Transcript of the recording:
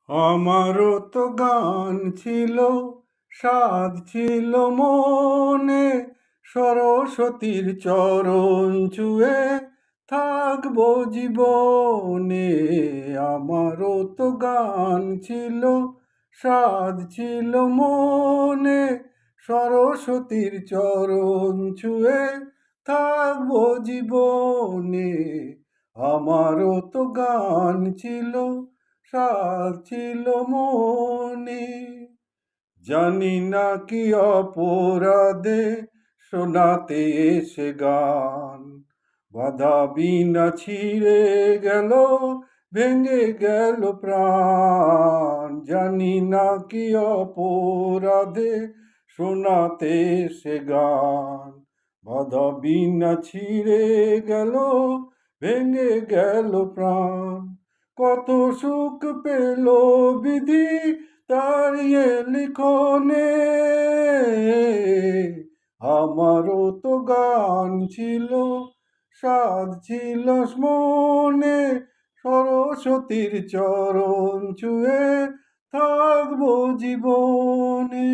আমারও তো গান ছিল, সাধ ছিল মনে, সরস্বতীর চরণ ছুঁয়ে থাকবো জীবনে। আমারও তো গান ছিল, সাধ ছিল মনে, সরস্বতীর চরণ ছুঁয়ে থাকবো জীবনে। আমারও তো গান ছিল, সাধ ছিল মনে। জানি না কি অপরাধে শোনাতে এসে গান, বাধা বিনা ছিঁড়ে গেল, ভেঙে গেল প্রাণ। জানি না কি অপরাধে শোনাতে এসে গান, বাধা বিনা ছিঁড়ে গেল, ভেঙে গেল প্রাণ। কত সুখ পেল বিধি তার লিখনে। আমারও তো গান ছিল, সাধ ছিল মনে, সরস্বতীর চরণ ছুঁয়ে থাকবো জীবনে।